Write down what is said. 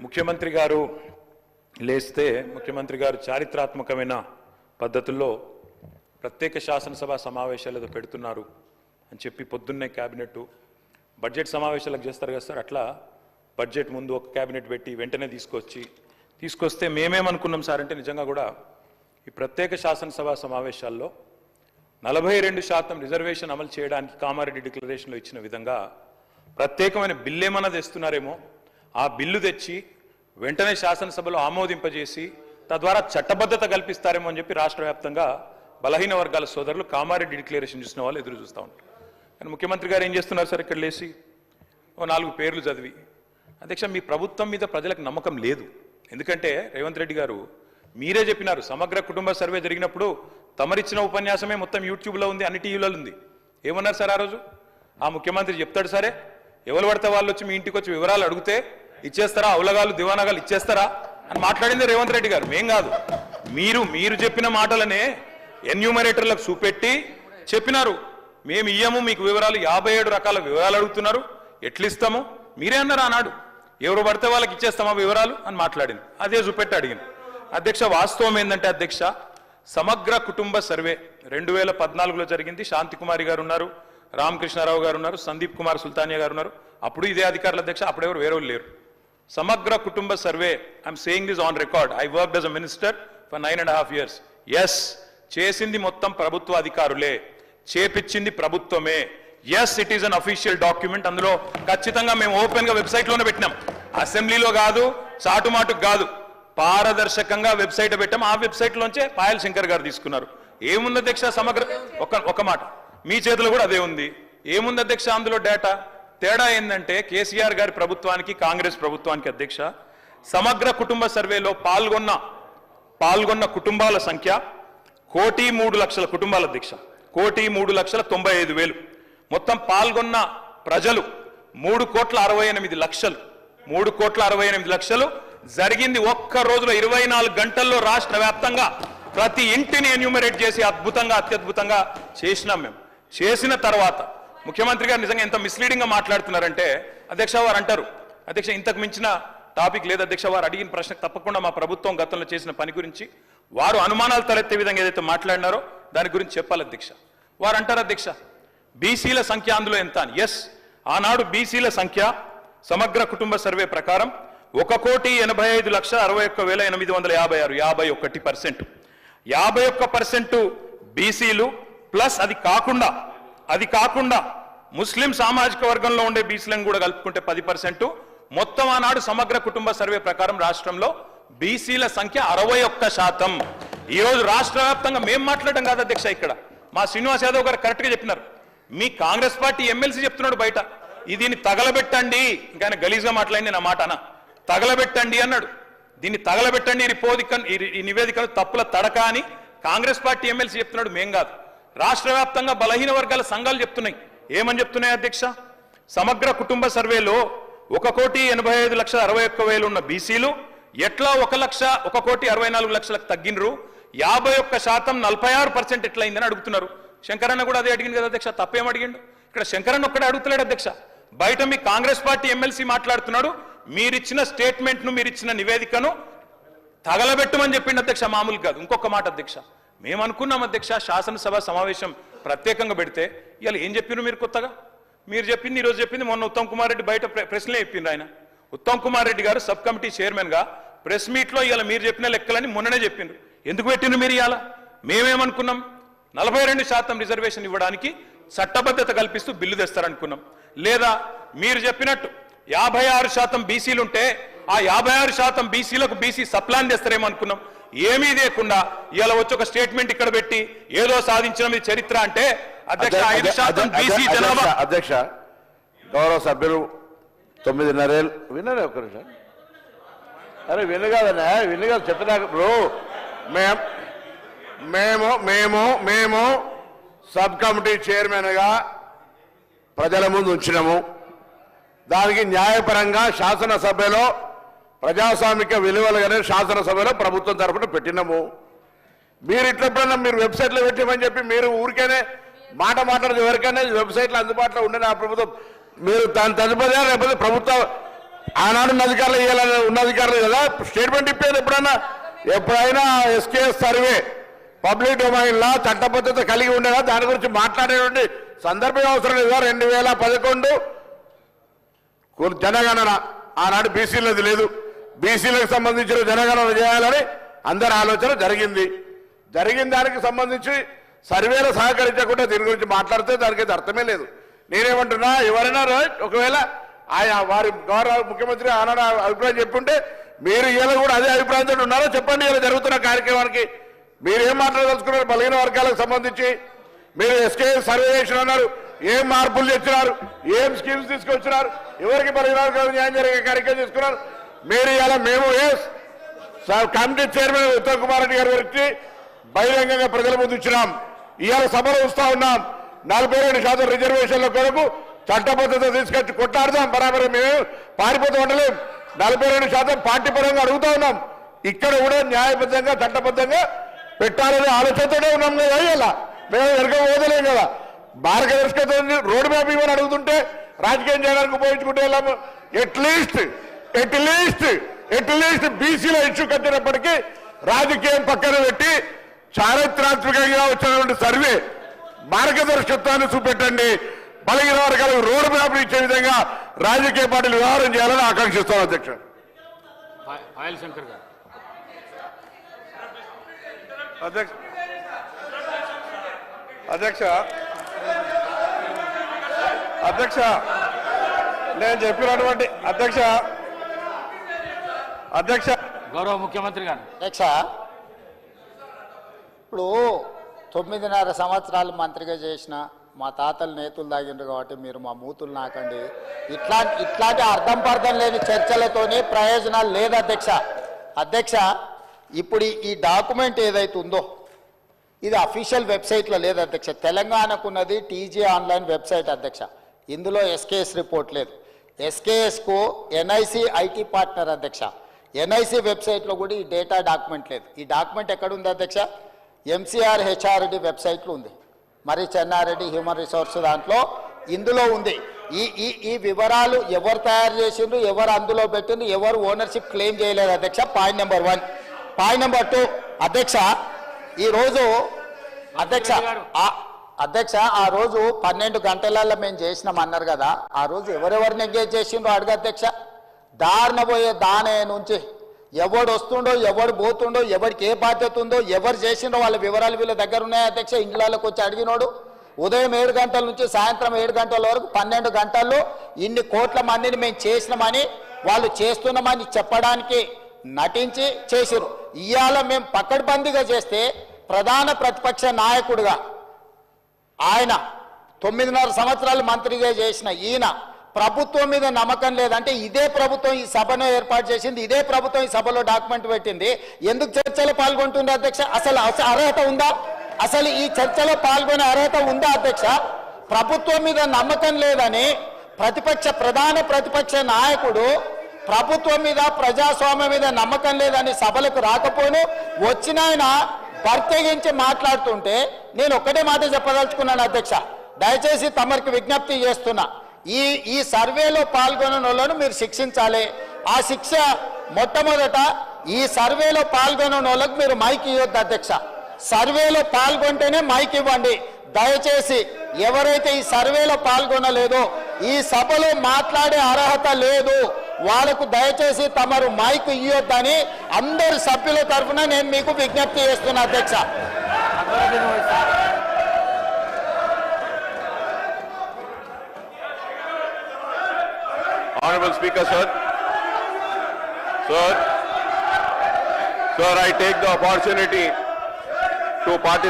ముఖ్యమంత్రి గారు లేస్తే ముఖ్యమంత్రి గారు చారిత్రాత్మకమైన పద్ధతుల్లో ప్రత్యేక శాసనసభ సమావేశాలు పెడుతున్నారు అని చెప్పి పొద్దున్నే కేబినెట్ బడ్జెట్ సమావేశాలకు చేస్తారు కదా సార్, అట్లా బడ్జెట్ ముందు ఒక కేబినెట్ పెట్టి వెంటనే తీసుకొస్తే మేమేమనుకున్నాం సార్ అంటే నిజంగా కూడా ఈ ప్రత్యేక శాసనసభ సమావేశాల్లో 42% రిజర్వేషన్ అమలు చేయడానికి కామారెడ్డి డిక్లరేషన్లో ఇచ్చిన విధంగా ప్రత్యేకమైన బిల్లు ఏమన్నా తెస్తున్నారేమో, ఆ బిల్లు తెచ్చి వెంటనే శాసనసభలో ఆమోదింపజేసి తద్వారా చట్టబద్ధత కల్పిస్తారేమో అని చెప్పి రాష్ట్ర వ్యాప్తంగా బలహీన వర్గాల సోదరులు కామారెడ్డి డిక్లరేషన్ చూసిన వాళ్ళు ఎదురు చూస్తూ ఉంటారు. కానీ ముఖ్యమంత్రి గారు ఏం చేస్తున్నారు సార్, ఇక్కడ లేచి ఓ 4 పేర్లు చదివి, అధ్యక్ష మీ ప్రభుత్వం మీద ప్రజలకు నమ్మకం లేదు. ఎందుకంటే రేవంత్ రెడ్డి గారు మీరే చెప్పినారు, సమగ్ర కుటుంబ సర్వే జరిగినప్పుడు తమరిచ్చిన ఉపన్యాసమే మొత్తం యూట్యూబ్లో ఉంది, అన్ని టీవీలలో ఉంది. ఏమన్నారు సార్ ఆ రోజు? ఆ ముఖ్యమంత్రి చెప్తాడు సరే, ఎవరు పడితే వాళ్ళు వచ్చి మీ ఇంటికి వచ్చి వివరాలు అడిగితే ఇచ్చేస్తారా, అవులగాలు దివానాగాలు ఇచ్చేస్తారా అని మాట్లాడింది రేవంత్ రెడ్డి గారు, మేం కాదు. మీరు చెప్పిన మాటలనే ఎన్యూమరేటర్లకు చూపెట్టి చెప్పినారు, మేము ఇయ్యము మీకు వివరాలు, 57 రకాల వివరాలు అడుగుతున్నారు, ఎట్లిస్తాము మీరే అన్నారు ఆనాడు, ఎవరు పడితే వాళ్ళకి ఇచ్చేస్తామా వివరాలు అని మాట్లాడింది. అదే చూపెట్టి అడిగింది. అధ్యక్ష వాస్తవం ఏంటంటే అధ్యక్ష, సమగ్ర కుటుంబ సర్వే 2014లో జరిగింది. శాంతికుమారి గారు ఉన్నారు, రామకృష్ణారావు గారు ఉన్నారు, సందీప్ కుమార్ సుల్తానియా గారు ఉన్నారు. అప్పుడు ఇదే అధికారులు అధ్యక్ష, అప్పుడెవరు వేరే లేరు. సమగ్ర కుటుంబ survey, I'm saying this on record, I worked as a minister for 9.5 years. Yes, చేసింది మొత్తం ప్రభుత్వ అధికారులే, చేపించింది ప్రభుత్వమే. Yes, it is an official document. అందులో ఖచ్చితంగా మేము ఓపెన్ గా వెబ్సైట్ లోనే పెట్టినాం, అసెంబ్లీలో కాదు, చాటుమాటుకు కాదు, పారదర్శకంగా వెబ్సైట్ పెట్టాం. ఆ వెబ్సైట్ లోంచే పాయల్ శంకర్ గారు తీసుకున్నారు. ఏముంది అధ్యక్ష సమగ్ర, ఒక మాట మీ చేతిలో కూడా అదే ఉంది. ఏముంది అధ్యక్ష అందులో డేటా? తేడా ఏంటంటే కేసీఆర్ గారి ప్రభుత్వానికి కాంగ్రెస్ ప్రభుత్వానికి అధ్యక్ష, సమగ్ర కుటుంబ సర్వేలో పాల్గొన్న కుటుంబాల సంఖ్య 1,03,00,000 కుటుంబాల అధ్యక్ష, 1,03,95,000. మొత్తం పాల్గొన్న ప్రజలు 3,68,00,000. 3,68,00,000 జరిగింది ఒక్క రోజులో, 24 గంటల్లో రాష్ట్ర వ్యాప్తంగా ప్రతి ఇంటిని ఎన్యూమరేట్ చేసి అత్యద్భుతంగా చేసినాం మేము. చేసిన తర్వాత ముఖ్యమంత్రి గారు నిజంగా ఎంత మిస్లీడింగ్ గా మాట్లాడుతున్నారంటే అధ్యక్ష, వారు అంటారు అధ్యక్ష ఇంతకు మించిన టాపిక్ లేదు అధ్యక్ష, వారు అడిగిన ప్రశ్నకు తప్పకుండా మా ప్రభుత్వం గతంలో చేసిన పని గురించి వారు అనుమానాలు తలెత్తే విధంగా ఏదైతే మాట్లాడినారో దాని గురించి చెప్పాలి అధ్యక్ష. వారు అంటారు అధ్యక్ష బీసీల సంఖ్య అందులో ఎంత అని. ఎస్, ఆనాడు బీసీల సంఖ్య సమగ్ర కుటుంబ సర్వే ప్రకారం 1,85,61,856, 51%. 51% బీసీలు ప్లస్ అది కాకుండా ముస్లిం సామాజిక వర్గంలో ఉండే బీసీలను కూడా కలుపుకుంటే 10%. మొత్తం ఆనాడు సమగ్ర కుటుంబ సర్వే ప్రకారం రాష్ట్రంలో బీసీల సంఖ్య 61%. ఈ రోజు రాష్ట్ర వ్యాప్తంగా మేము మాట్లాడడం కాదు అధ్యక్ష, ఇక్కడ మా శ్రీనివాస్ యాదవ్ గారు కరెక్ట్ గా చెప్పినారు. మీ కాంగ్రెస్ పార్టీ ఎమ్మెల్సీ చెప్తున్నాడు బయట, దీన్ని తగలబెట్టండి, ఇంకా ఆయన గలీజ్గా మాట్లాడింది నా మాట అన్న, తగలబెట్టండి అన్నాడు. దీన్ని తగలబెట్టండి, ఈ నివేదికను తప్పుల తడక అని కాంగ్రెస్ పార్టీ ఎమ్మెల్సీ చెప్తున్నాడు, మేం కాదు. రాష్ట్ర వ్యాప్తంగా బలహీన వర్గాల సంఘాలు చెప్తున్నాయి. ఏమని చెప్తున్నాయి అధ్యక్ష? సమగ్ర కుటుంబ సర్వేలో 1,85,61,000 ఉన్న బీసీలు ఎట్లా 1,64,00,000 తగ్గినరు, 51% 46% ఎట్లయిందని అడుగుతున్నారు. శంకరన్న కూడా అదే అడిగింది కదా అధ్యక్ష, తప్పేం అడిగిండు? ఇక్కడ శంకరన్న ఒక్కడే అడుగుతలేడు అధ్యక్ష, బయట మీ కాంగ్రెస్ పార్టీ ఎమ్మెల్సీ మాట్లాడుతున్నాడు, మీరిచ్చిన స్టేట్మెంట్ను మీరిచ్చిన నివేదికను తగలబెట్టమని చెప్పిండు అధ్యక్ష, మామూలు కాదు. ఇంకొక మాట అధ్యక్ష, మేము అనుకున్నాం అధ్యక్ష శాసనసభ సమావేశం ప్రత్యేకంగా పెడితే, ఇవాళ ఏం చెప్పినారు మీరు కొత్తగా? మీరు చెప్పింది ఈరోజు చెప్పింది మొన్న ఉత్తమ్ కుమార్ రెడ్డి బయట ప్రెస్లే చెప్పిండ్రు. ఆయన ఉత్తమ్ కుమార్ రెడ్డి గారు సబ్ కమిటీ చైర్మన్ గా ప్రెస్ మీట్ లో ఇవాళ మీరు చెప్పిన లెక్కలని మొన్ననే చెప్పిండ్రు. ఎందుకు పెట్టిండ్రు మీరు? ఇవాళ మేమేమనుకున్నాం, 42% రిజర్వేషన్ ఇవ్వడానికి చట్టబద్ధత కల్పిస్తూ బిల్లు తెస్తారనుకున్నాం. లేదా మీరు చెప్పినట్టు 56% బీసీలు ఉంటే ఆ 56% బీసీలకు బీసీ సప్లాన్ తెస్తారేమో అనుకున్నాం. ఏమీ లేకుండా ఇలా వచ్చి ఒక స్టేట్మెంట్ ఇక్కడ పెట్టి ఏదో సాధించిన మీ చరిత్ర అంటే అధ్యక్ష 5% బీసీ జనాభా. అధ్యక్ష గౌరవ సభ్యులు 9:30 ఏళ్ళు విన్నారే ఒక నిమిషం. అరే వినగాదనే వినగాదు చెప్పినాక బ్రో, మేము సబ్ కమిటీ చైర్మన్గా ప్రజల ముందు ఉంచినాము. దానికి న్యాయపరంగా శాసనసభలో ప్రజాస్వామిక విలువలుగానే శాసనసభలో ప్రభుత్వం తరఫున పెట్టినాము. మీరు ఇట్లప్పుడన్నా మీరు వెబ్సైట్లో పెట్టామని చెప్పి మీరు ఊరికేనే మాట్లాడదు, ఎవరికైనా వెబ్సైట్లో అందుబాటులో ఉండే ఆ ప్రభుత్వం మీరు దాని తదుపరి లేకపోతే ప్రభుత్వ ఆనాడు ఉన్న అధికారులు ఇవ్వాలని ఉన్న అధికారులు కదా స్టేట్మెంట్ ఇప్పేది ఎప్పుడైనా ఎస్కేఎస్ సర్వే పబ్లిక్ డొమైన్లా చట్టబద్ధత కలిగి ఉండేలా దాని గురించి మాట్లాడేటువంటి సందర్భం అవసరం లేదా 2011 జనగణన ఆనాడు బీసీలది లేదు బీసీలకు సంబంధించిన జనగణన చేయాలని అందరి ఆలోచన జరిగింది దానికి సంబంధించి సర్వేలు సహకరించకుండా దీని గురించి మాట్లాడితే దానికి అర్థమే లేదు నేనేమంటున్నా ఎవరైనా ఒకవేళ ఆయా వారి గౌరవ ముఖ్యమంత్రి ఆనాడు అభిప్రాయం చెప్పుంటే మీరు ఇలా కూడా అదే అభిప్రాయంతో ఉన్నారో చెప్పండి ఇలా జరుగుతున్న కార్యక్రమానికి మీరు ఏం మాట్లాడదలుచుకున్నారు బలహీన వర్గాలకు సంబంధించి మీరు ఎస్కే సర్వే చేసిన అన్నారు ఏం మార్పులు తెచ్చినారు ఏం స్కీమ్స్ తీసుకొచ్చినారు ఎవరికి బలహీన వర్గాలకు న్యాయం జరిగే కార్యక్రమం తీసుకున్నారు మీరు ఇలా మేము కమిటీ చైర్మన్ ఉత్తమ్ కుమార్ రెడ్డి గారి గురించి బహిరంగంగా ప్రజల ముందు ఇచ్చినాం ఇవాళ సభలో వస్తా ఉన్నాం 42% రిజర్వేషన్ల కొరకు చట్టబద్ధత తీసుకొచ్చి కొట్లాడదాం బరాబర్ మేము పారిపోతూ ఉండలేం 42% పార్టీ పరంగా అడుగుతా ఉన్నాం ఇక్కడ కూడా న్యాయబద్ధంగా చట్టబద్ధంగా పెట్టాలనే ఆలోచనతోనే ఉన్నాం కదా ఇలా మేము వెనక పోదలేం కదా మార్గదర్శకత రోడ్ మ్యాప్ ఇవ్వని అడుగుతుంటే రాజకీయం చేయడానికి ఉపయోగించుకుంటే వెళ్ళాము ఎట్లీస్ట్ బీసీల ఇష్యూ కట్టినప్పటికీ రాజకీయం పక్కన పెట్టి చారిత్రాత్మకంగా వచ్చినటువంటి సర్వే మార్గదర్శకత్వాన్ని చూపెట్టండి బలహీన వర్గాలకు రోడ్ మ్యాప్ ఇచ్చే విధంగా రాజకీయ పార్టీలు వ్యవహారం చేయాలని ఆకాంక్షిస్తాను అధ్యక్ష అధ్యక్ష నేను చెప్పినటువంటి అధ్యక్ష గౌరవ ముఖ్యమంత్రి గారు అధ్యక్ష ఇప్పుడు 9.5 సంవత్సరాలు మంత్రిగా చేసిన మా తాతలు నేతులు తాగిండ్రు కాబట్టి మీరు మా మూతులు నాకండి ఇట్లాంటి అర్థం పర్థం లేని చర్చలతోని ప్రయోజనాలు లేదు అధ్యక్ష ఇప్పుడు ఈ డాక్యుమెంట్ ఏదైతే ఉందో ఇది అఫీషియల్ వెబ్సైట్లో లేదు అధ్యక్ష తెలంగాణకున్నది టీజీ ఆన్లైన్ వెబ్సైట్ అధ్యక్ష ఇందులో ఎస్కేఎస్ రిపోర్ట్ లేదు ఎస్కేఎస్కు ఎన్ఐసి ఐటీ పార్ట్నర్ అధ్యక్ష ఎన్ఐసి వెబ్సైట్లో కూడా ఈ డేటా డాక్యుమెంట్ లేదు ఈ డాక్యుమెంట్ ఎక్కడుంది అధ్యక్ష ఎంసీఆర్ హెచ్ఆర్డి వెబ్సైట్లో ఉంది మరి చెన్నారెడ్డి హ్యూమన్ రిసోర్స్ దాంట్లో ఇందులో ఉంది ఈ వివరాలు ఎవరు తయారు చేసిండ్రు ఎవరు అందులో పెట్టిండ్రు ఎవరు ఓనర్షిప్ క్లెయిమ్ చేయలేదు అధ్యక్ష పాయింట్ నెంబర్ 1 పాయింట్ నెంబర్ 2 అధ్యక్ష ఈరోజు అధ్యక్ష ఆ రోజు 12 గంటలలో మేము చేసినాం అన్నారు కదా ఆ రోజు ఎవరెవరిని ఎంగేజ్ చేసిండ్రో అడుగు అధ్యక్ష దారిన పోయే దానే నుంచి ఎవడు వస్తుండో ఎవడు పోతుండో ఎవరికి ఏ బాధ్యత ఉందో ఎవరు చేసిండో వాళ్ళ వివరాలు వీళ్ళ దగ్గర ఉన్నాయి అధ్యక్ష ఇండ్లలోకి వచ్చి అడిగినోడు ఉదయం 7 గంటల నుంచి సాయంత్రం 7 గంటల వరకు 12 గంటల్లో ఇన్ని కోట్ల మందిని మేము చేసినామని వాళ్ళు చేస్తున్నామని చెప్పడానికి నటించి చేసిరు ఇవాళ మేము పకడ్బందీగా చేస్తే ప్రధాన ప్రతిపక్ష నాయకుడిగా ఆయన 9.5 సంవత్సరాలు మంత్రిగా చేసిన ఈయన ప్రభుత్వం మీద నమ్మకం లేదంటే ఇదే ప్రభుత్వం ఈ సభను ఏర్పాటు చేసింది ఇదే ప్రభుత్వం ఈ సభలో డాక్యుమెంట్ పెట్టింది ఎందుకు చర్చలో పాల్గొంటుంది అధ్యక్ష అసలు అర్హత ఉందా అసలు ఈ చర్చలో పాల్గొనే అర్హత ఉందా అధ్యక్ష ప్రభుత్వం మీద నమ్మకం లేదని ప్రధాన ప్రతిపక్ష నాయకుడు ప్రభుత్వం మీద ప్రజాస్వామ్యం మీద నమ్మకం లేదని సభలకు రాకపోను వచ్చిన ఆయన ప్రత్యేకించి మాట్లాడుతుంటే నేను ఒక్కటే మాట చెప్పదలుచుకున్నాను అధ్యక్ష దయచేసి తమరికి విజ్ఞప్తి చేస్తున్నా ఈ సర్వేలో పాల్గొన్న వాళ్ళను మీరు శిక్షించాలి ఆ శిక్ష మొట్టమొదట ఈ సర్వేలో పాల్గొన్న వాళ్ళకు మీరు మైక్ ఇవ్వద్దు అధ్యక్ష సర్వేలో పాల్గొంటేనే మైక్ ఇవ్వండి దయచేసి ఎవరైతే ఈ సర్వేలో పాల్గొనలేదో ఈ సభలో మాట్లాడే అర్హత లేదు వాళ్ళకు దయచేసి తమరు మైక్ ఇవ్వొద్దని అందరి సభ్యుల తరఫున నేను మీకు విజ్ఞప్తి చేస్తున్నా అధ్యక్ష Honorable Speaker, sir, I take the opportunity to participate